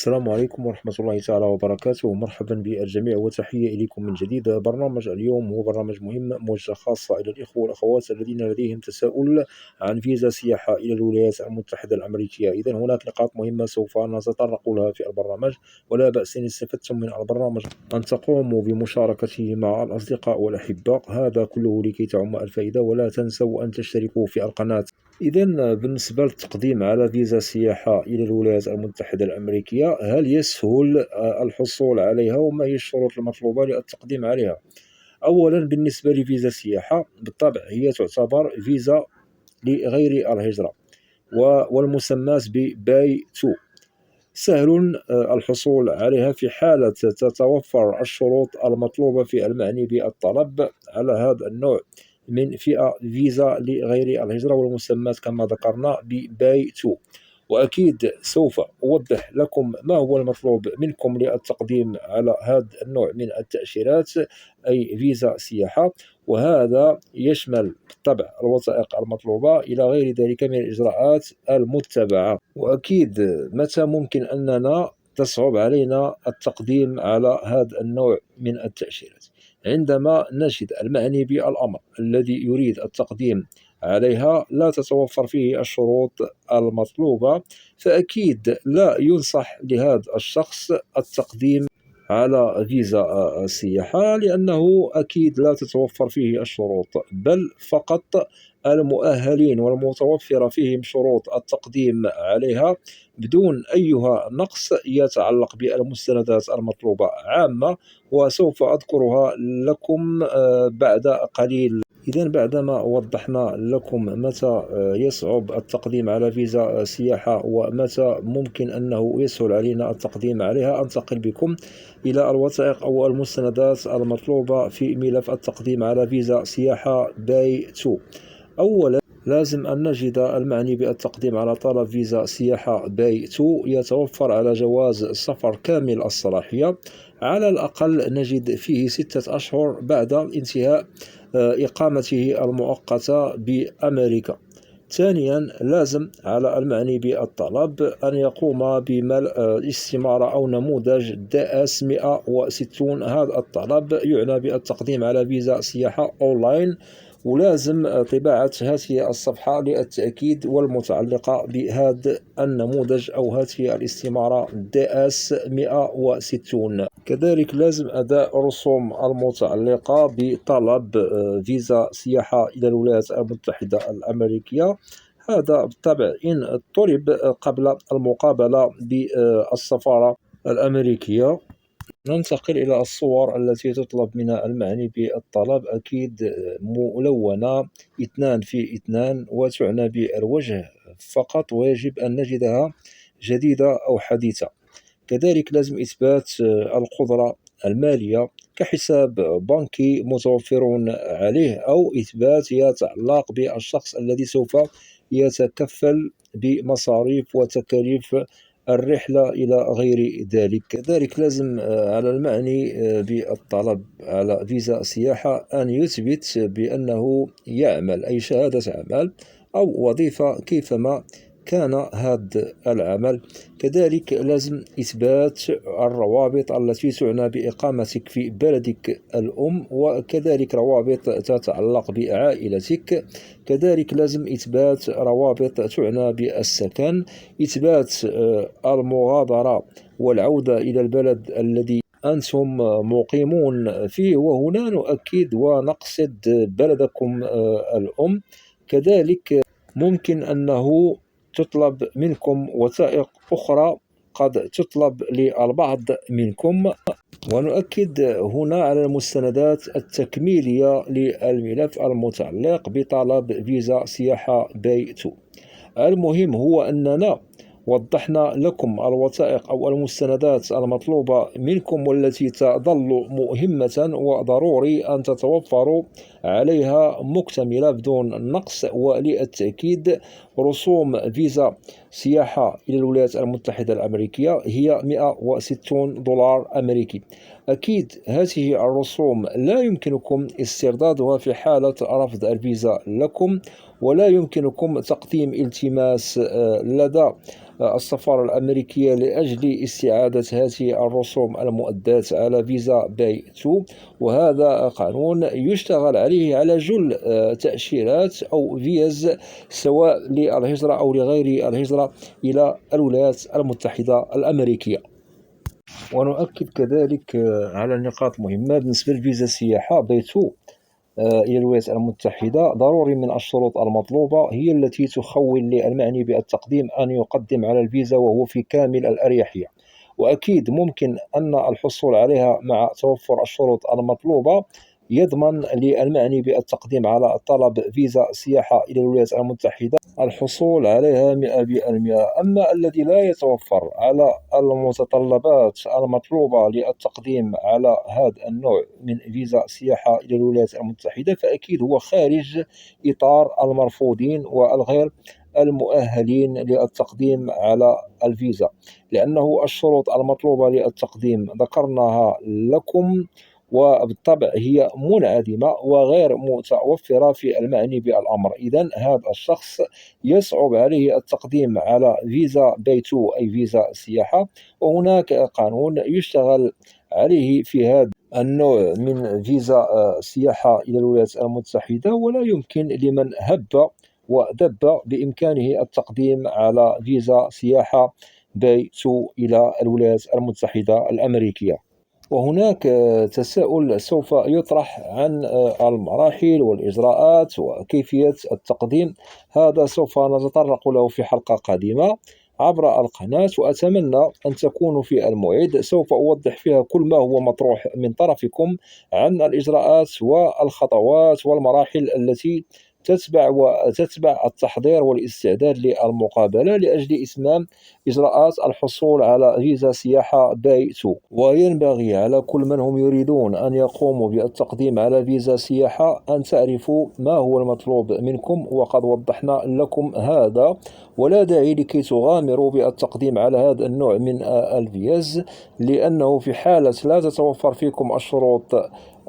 السلام عليكم ورحمة الله تعالى وبركاته. مرحبا بالجميع وتحية إليكم من جديد. برنامج اليوم هو برنامج مهم موجه خاصة إلى الإخوة والأخوات الذين لديهم تساؤل عن فيزا سياحة إلى الولايات المتحدة الأمريكية. إذن هناك نقاط مهمة سوف نتطرق لها في البرنامج، ولا بأس إن استفدتم من البرنامج أن تقوموا بمشاركته مع الأصدقاء والأحباء، هذا كله لكي تعم الفائدة. ولا تنسوا أن تشتركوا في القناة. إذن بالنسبة للتقديم على فيزا سياحة إلى الولايات المتحدة الأمريكية، هل يسهل الحصول عليها، وما هي الشروط المطلوبة للتقديم عليها؟ أولا، بالنسبة لفيزا السياحة بالطبع هي تعتبر فيزا لغير الهجرة والمسمى بباي تو. سهل الحصول عليها في حالة تتوفر الشروط المطلوبة في المعني بالطلب على هذا النوع من فئة فيزا لغير الهجرة، والمسمى كما ذكرنا بباي تو. وأكيد سوف أوضح لكم ما هو المطلوب منكم للتقديم على هذا النوع من التأشيرات، أي فيزا سياحة، وهذا يشمل بالطبع الوثائق المطلوبة إلى غير ذلك من الإجراءات المتبعة. وأكيد متى ممكن أننا تصعب علينا التقديم على هذا النوع من التأشيرات؟ عندما نجد المعني بالأمر الذي يريد التقديم عليها لا تتوفر فيه الشروط المطلوبة، فأكيد لا ينصح لهذا الشخص التقديم على فيزا السياحة، لأنه أكيد لا تتوفر فيه الشروط، بل فقط المؤهلين والمتوفر فيهم شروط التقديم عليها بدون أيها نقص يتعلق بالمستندات المطلوبة عامة، وسوف أذكرها لكم بعد قليل. إذن بعدما وضحنا لكم متى يصعب التقديم على فيزا سياحة ومتى ممكن أنه يسهل علينا التقديم عليها، أنتقل بكم إلى الوثائق أو المستندات المطلوبة في ملف التقديم على فيزا سياحة باي تو. أولا، لازم أن نجد المعني بالتقديم على طلب فيزا سياحة باي تو يتوفر على جواز سفر كامل الصلاحية، على الأقل نجد فيه 6 أشهر بعد انتهاء إقامته المؤقتة بأمريكا. ثانيا، لازم على المعني بالطلب أن يقوم بملء استمارة أو نموذج داس 160. هذا الطلب يعنى بالتقديم على فيزا سياحة أونلاين، ولازم طباعة هذه الصفحة للتأكيد والمتعلقة بهذا النموذج أو هذه الاستمارة داس 160. كذلك لازم أداء رسوم المتعلقة بطلب فيزا سياحة إلى الولايات المتحدة الأمريكية، هذا بالطبع إن طلب قبل المقابلة بالسفارة الأمريكية. ننتقل إلى الصور التي تطلب من المعني بالطلب، أكيد ملونة 2 في 2 وتعنى بالوجه فقط، ويجب أن نجدها جديدة أو حديثة. كذلك لازم إثبات القدرة المالية كحساب بنكي متوفرون عليه، أو إثبات يتعلق بالشخص الذي سوف يتكفل بمصاريف وتكاليف الرحلة إلى غير ذلك. كذلك لازم على المعني بالطلب على فيزا السياحة أن يثبت بأنه يعمل، أي شهادة عمل أو وظيفة كيفما كان هذا العمل. كذلك لازم إثبات الروابط التي تعنى بإقامتك في بلدك الأم، وكذلك روابط تتعلق بعائلتك. كذلك لازم إثبات روابط تعنى بالسكن، إثبات المغادرة والعودة إلى البلد الذي أنتم مقيمون فيه، وهنا نؤكد ونقصد بلدكم الأم. كذلك ممكن أنه تطلب منكم وثائق أخرى قد تطلب للبعض منكم، ونؤكد هنا على المستندات التكميلية للملف المتعلق بطلب فيزا سياحة باي تو. المهم هو أننا وضحنا لكم الوثائق أو المستندات المطلوبة منكم، والتي تظل مهمة وضروري أن تتوفروا عليها مكتملة بدون نقص. وللتأكيد رسوم فيزا سياحة إلى الولايات المتحدة الأمريكية هي $160 أمريكي. أكيد هذه الرسوم لا يمكنكم استردادها في حالة رفض الفيزا لكم، ولا يمكنكم تقديم التماس لدى السفارة الأمريكية لأجل استعادة هذه الرسوم المؤداة على فيزا باي 2. وهذا قانون يشتغل عليه على جل تأشيرات أو فيز، سواء للهجرة أو لغير الهجرة إلى الولايات المتحدة الأمريكية. ونؤكد كذلك على نقاط مهمة بالنسبة لفيزا السياحة باي 2 إلى الولايات المتحدة. ضروري من الشروط المطلوبة هي التي تخول للمعني بالتقديم أن يقدم على الفيزا وهو في كامل الأريحية، وأكيد ممكن أن الحصول عليها مع توفر الشروط المطلوبة يضمن للمعني بالتقديم على طلب فيزا سياحة إلى الولايات المتحدة الحصول عليها 100%. أما الذي لا يتوفر على المتطلبات المطلوبة للتقديم على هذا النوع من فيزا سياحة إلى الولايات المتحدة فأكيد هو خارج إطار المرفوضين والغير المؤهلين للتقديم على الفيزا، لأنه الشروط المطلوبة للتقديم ذكرناها لكم، وبالطبع هي منعدمة وغير متوفرة في المعني بالأمر. إذن هذا الشخص يصعب عليه التقديم على فيزا باي 2 أي فيزا سياحة، وهناك قانون يشتغل عليه في هذا النوع من فيزا سياحة إلى الولايات المتحدة، ولا يمكن لمن هب ودب بإمكانه التقديم على فيزا سياحة باي 2 إلى الولايات المتحدة الأمريكية. وهناك تساؤل سوف يطرح عن المراحل والإجراءات وكيفية التقديم. هذا سوف نتطرق له في حلقة قادمة عبر القناة، وأتمنى أن تكونوا في الموعد. سوف أوضح فيها كل ما هو مطروح من طرفكم عن الإجراءات والخطوات والمراحل التي تتبع التحضير والاستعداد للمقابلة لأجل إتمام إجراءات الحصول على فيزا سياحة باي 2. وينبغي على كل من هم يريدون أن يقوموا بالتقديم على فيزا سياحة أن تعرفوا ما هو المطلوب منكم، وقد وضحنا لكم هذا، ولا داعي لكي تغامروا بالتقديم على هذا النوع من الفيز، لأنه في حالة لا تتوفر فيكم الشروط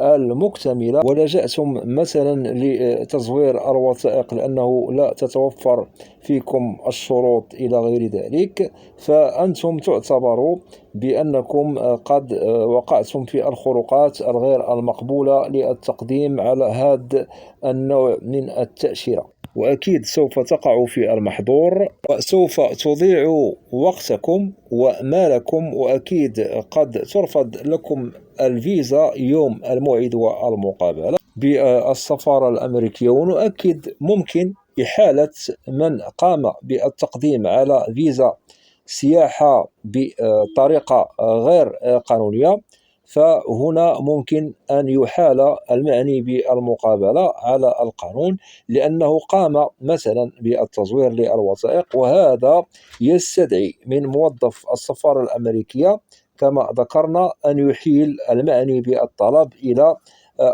المكتملة ولجأتم مثلا لتزوير الوثائق لأنه لا تتوفر فيكم الشروط إلى غير ذلك، فأنتم تعتبروا بأنكم قد وقعتم في الخروقات الغير المقبولة للتقديم على هذا النوع من التأشيرة، وأكيد سوف تقع في المحظور وسوف تضيع وقتكم ومالكم، وأكيد قد ترفض لكم الفيزا يوم الموعد والمقابلة بالسفارة الأمريكية. ونؤكد ممكن إحالة من قام بالتقديم على فيزا سياحة بطريقة غير قانونية، فهنا ممكن أن يحال المعني بالمقابلة على القانون، لأنه قام مثلا بالتزوير للوثائق، وهذا يستدعي من موظف السفارة الأمريكية كما ذكرنا أن يحيل المعني بالطلب إلى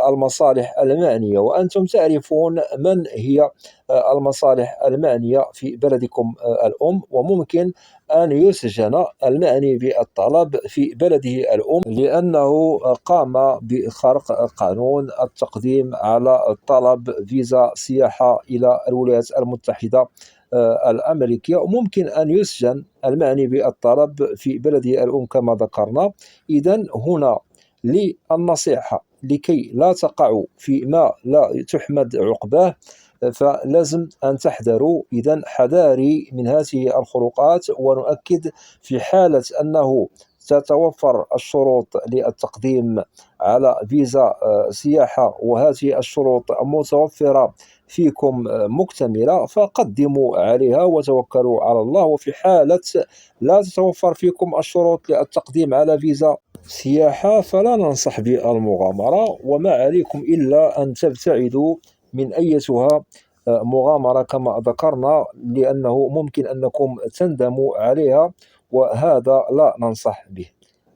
المصالح المعنية. وأنتم تعرفون من هي المصالح المعنية في بلدكم الأم، وممكن أن يسجن المعني بالطلب في بلده الأم لأنه قام بخرق قانون التقديم على طلب فيزا سياحة إلى الولايات المتحدة الأمريكية، وممكن أن يسجن المعني بالطلب في بلده الأم كما ذكرنا. إذن هنا للنصيحة لكي لا تقعوا فيما لا تحمد عقباه فلازم أن تحذروا. إذن حذاري من هذه الخروقات. ونؤكد في حالة أنه تتوفر الشروط للتقديم على فيزا سياحة وهذه الشروط متوفرة فيكم مكتملة فقدموا عليها وتوكلوا على الله. وفي حالة لا تتوفر فيكم الشروط للتقديم على فيزا سياحة فلا ننصح بالمغامرة، وما عليكم إلا أن تبتعدوا من أيتها مغامرة كما ذكرنا، لأنه ممكن أنكم تندموا عليها، وهذا لا ننصح به.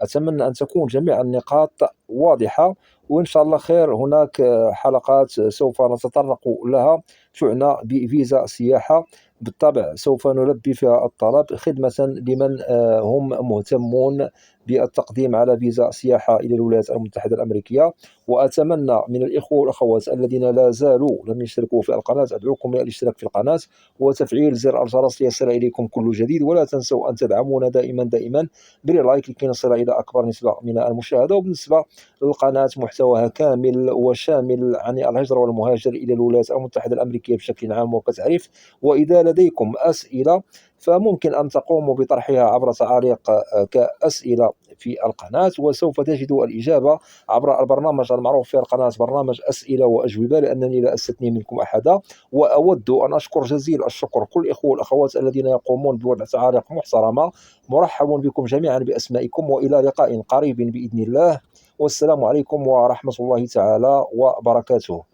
أتمنى أن تكون جميع النقاط واضحة، وإن شاء الله خير. هناك حلقات سوف نتطرق لها تعنى بفيزا سياحة. بالطبع سوف نلبي فيها الطلب خدمة لمن هم مهتمون بالتقديم على فيزا سياحة إلى الولايات المتحدة الأمريكية. وأتمنى من الإخوة والأخوات الذين لا زالوا لم يشتركوا في القناة، أدعوكم إلى الاشتراك في القناة وتفعيل زر الجرس ليصل إليكم كل جديد. ولا تنسوا أن تدعمونا دائما باللايك لكي نصل إلى أكبر نسبة من المشاهدة. وبالنسبة للقناة محتواها كامل وشامل عن الهجرة والمهاجر إلى الولايات المتحدة الأمريكية بشكل عام وكتعريف. وإذا لديكم أسئلة فممكن أن تقوموا بطرحها عبر تعاليق كأسئلة في القناة، وسوف تجدوا الإجابة عبر البرنامج المعروف في القناة، برنامج أسئلة وأجوبة، لأنني لا أستثني منكم أحدا. وأود أن أشكر جزيل الشكر كل الإخوة والأخوات الذين يقومون بوضع تعاليق محترمة. مرحب بكم جميعا بأسمائكم، وإلى لقاء قريب بإذن الله. والسلام عليكم ورحمة الله تعالى وبركاته.